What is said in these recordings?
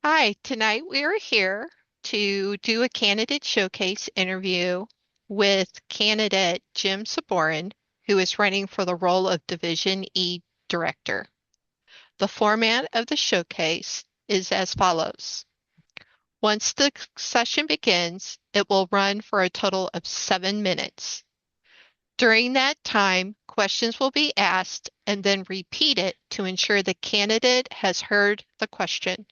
Hi, tonight we are here to do a candidate showcase interview with candidate Jim Zboran, who is running for the role of Division E Director. The format of the showcase is as follows. Once the session begins, it will run for a total of 7 minutes. During that time, questions will be asked and then repeated to ensure the candidate has heard the question.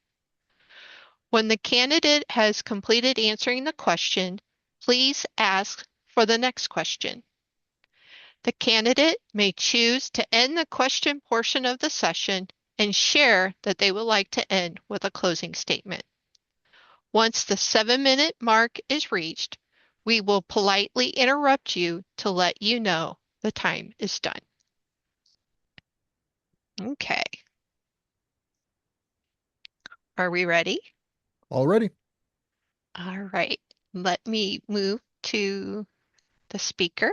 When the candidate has completed answering the question, please ask for the next question. The candidate may choose to end the question portion of the session and share that they would like to end with a closing statement. Once the 7-minute mark is reached, we will politely interrupt you to let you know the time is done. Okay, are we ready? Already. All right, let me move to the speaker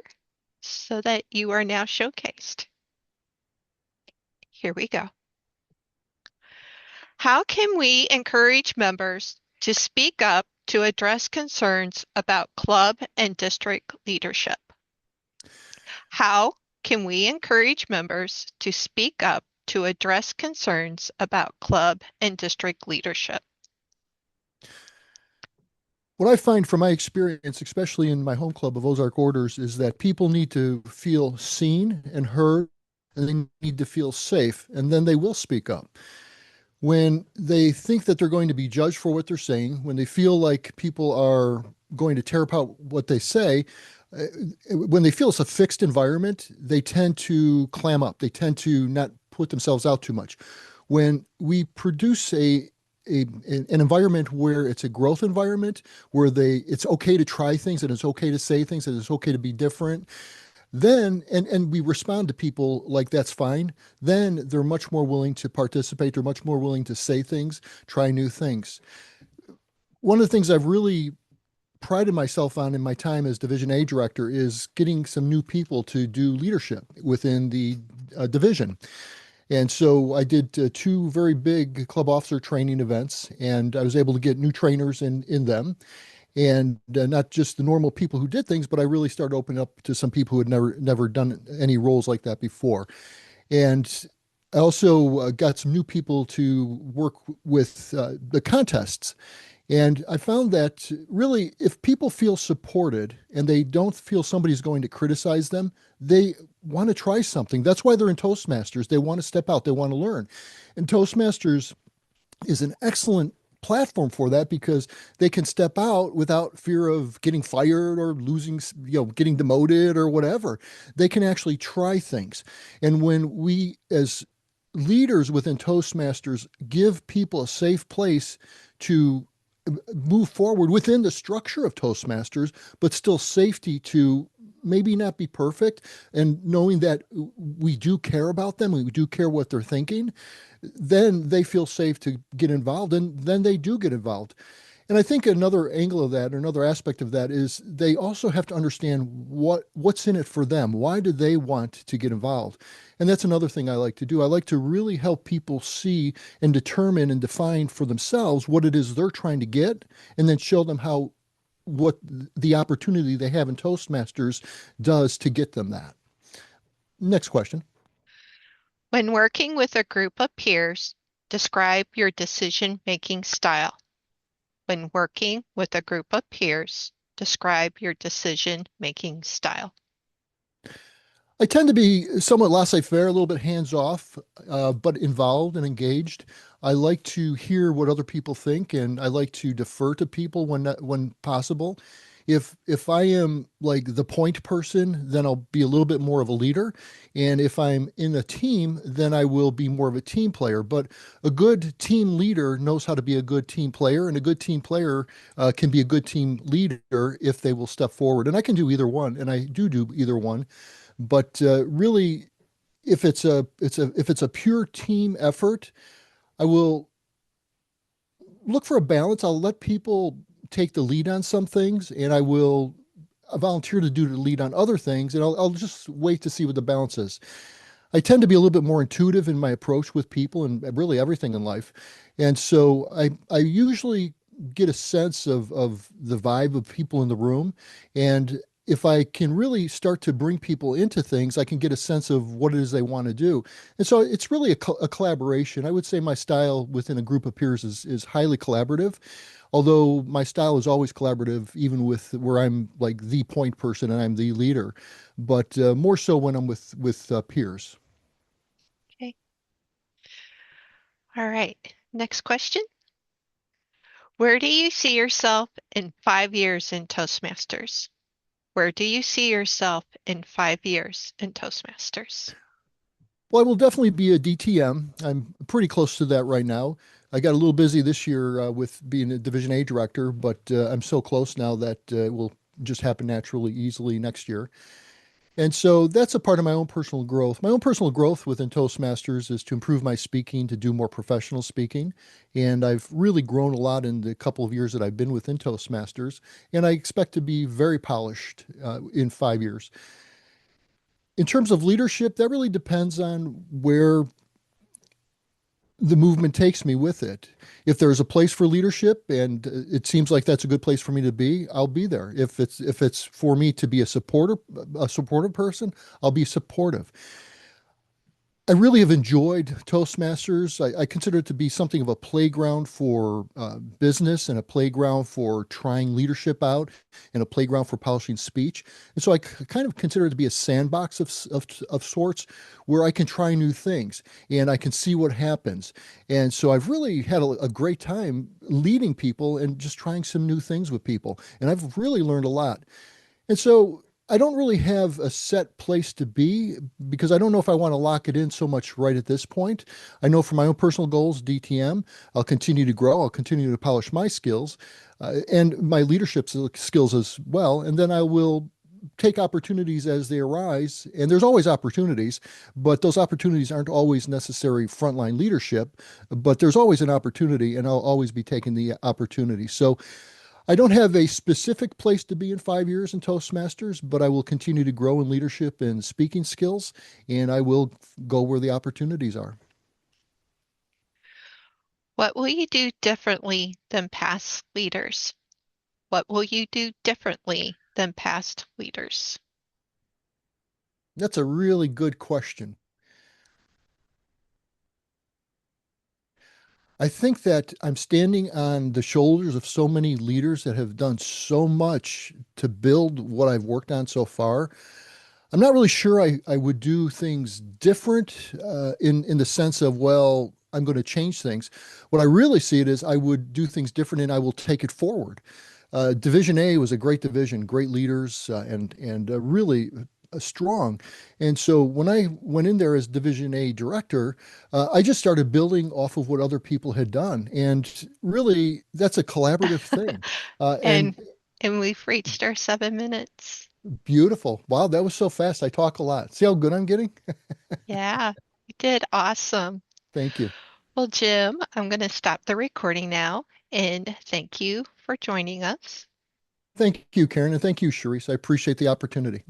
so that you are now showcased. Here we go. How can we encourage members to speak up to address concerns about club and district leadership? How can we encourage members to speak up to address concerns about club and district leadership? What I find from my experience, especially in my home club of Ozark Orders, is that people need to feel seen and heard, and they need to feel safe, and then they will speak up. When they think that they're going to be judged for what they're saying, when they feel like people are going to tear apart what they say, uh, when they feel it's a fixed environment, they tend to clam up. They tend to not put themselves out too much. When we produce an environment where it's a growth environment, where it's okay to try things and it's okay to say things and it's okay to be different, then and we respond to people like that's fine, then they're much more willing to participate, they're much more willing to say things, try new things. One of the things I've really prided myself on in my time as division A director is getting some new people to do leadership within the division. And so I did two very big club officer training events, and I was able to get new trainers in them, and not just the normal people who did things, but I really started opening up to some people who had never done any roles like that before. And I also got some new people to work with the contests. And I found that really, if people feel supported and they don't feel somebody's going to criticize them, they want to try something. That's why they're in Toastmasters. They want to step out, they want to learn. And Toastmasters is an excellent platform for that because they can step out without fear of getting fired or losing, getting demoted or whatever. They can actually try things. And when we, as leaders within Toastmasters, give people a safe place to move forward within the structure of Toastmasters, but still safety to maybe not be perfect, and knowing that we do care about them, we do care what they're thinking, then they feel safe to get involved, and then they do get involved. And I think another angle of that, or another aspect of that, is they also have to understand what's in it for them. Why do they want to get involved? And that's another thing I like to do. I like to really help people see and determine and define for themselves what it is they're trying to get, and then show them how what the opportunity they have in Toastmasters does to get them that. Next question. When working with a group of peers, describe your decision-making style. When working with a group of peers, describe your decision-making style. I tend to be somewhat laissez-faire, a little bit hands-off, but involved and engaged. I like to hear what other people think, and I like to defer to people when possible. If I am like the point person, then I'll be a little bit more of a leader. And if I'm in a team, then I will be more of a team player. But a good team leader knows how to be a good team player, and a good team player can be a good team leader if they will step forward. And I can do either one, and I do either one. But really, if it's a pure team effort, I will look for a balance. I'll let people take the lead on some things, and I will volunteer to do the lead on other things, and I'll just wait to see what the balance is. I tend to be a little bit more intuitive in my approach with people and really everything in life. And so I usually get a sense of the vibe of people in the room. And if I can really start to bring people into things, I can get a sense of what it is they want to do. And so it's really a collaboration. I would say my style within a group of peers is highly collaborative, although my style is always collaborative, even with where I'm like the point person and I'm the leader, but more so when I'm with peers. Okay. All right. Next question. Where do you see yourself in 5 years in Toastmasters? Where do you see yourself in 5 years in Toastmasters? Well, I will definitely be a DTM. I'm pretty close to that right now. I got a little busy this year with being a Division A director, but I'm so close now that it will just happen naturally, easily next year. And so that's a part of my own personal growth. My own personal growth within Toastmasters is to improve my speaking, to do more professional speaking. And I've really grown a lot in the couple of years that I've been within Toastmasters. And I expect to be very polished in 5 years. In terms of leadership, that really depends on where the movement takes me with it. If there's a place for leadership and it seems like that's a good place for me to be, I'll be there. If it's for me to be a supportive person, I'll be supportive. I really have enjoyed Toastmasters. I consider it to be something of a playground for business and a playground for trying leadership out and a playground for polishing speech. And so I kind of consider it to be a sandbox of sorts where I can try new things and I can see what happens. And so I've really had a great time leading people and just trying some new things with people. And I've really learned a lot. And so I don't really have a set place to be because I don't know if I want to lock it in so much right at this point. I know for my own personal goals, DTM, I'll continue to grow, I'll continue to polish my skills and my leadership skills as well. And then I will take opportunities as they arise. And there's always opportunities, but those opportunities aren't always necessary frontline leadership, but there's always an opportunity, and I'll always be taking the opportunity. So I don't have a specific place to be in 5 years in Toastmasters, but I will continue to grow in leadership and speaking skills, and I will go where the opportunities are. What will you do differently than past leaders? What will you do differently than past leaders? That's a really good question. I think that I'm standing on the shoulders of so many leaders that have done so much to build what I've worked on so far. I'm not really sure I would do things different in the sense of, well, I'm going to change things. What I really see it is I would do things different and I will take it forward. Division A was a great division, great leaders, and really strong. And so when I went in there as Division A director, I just started building off of what other people had done, and really that's a collaborative thing. And And and we've reached our 7 minutes. beautiful. Wow, that was so fast. I talk a lot. See how good I'm getting? Yeah, you did awesome. Thank you. Well, Jim, I'm going to stop the recording now and thank you for joining us. Thank you, Karen, and thank you, Sharice. I appreciate the opportunity.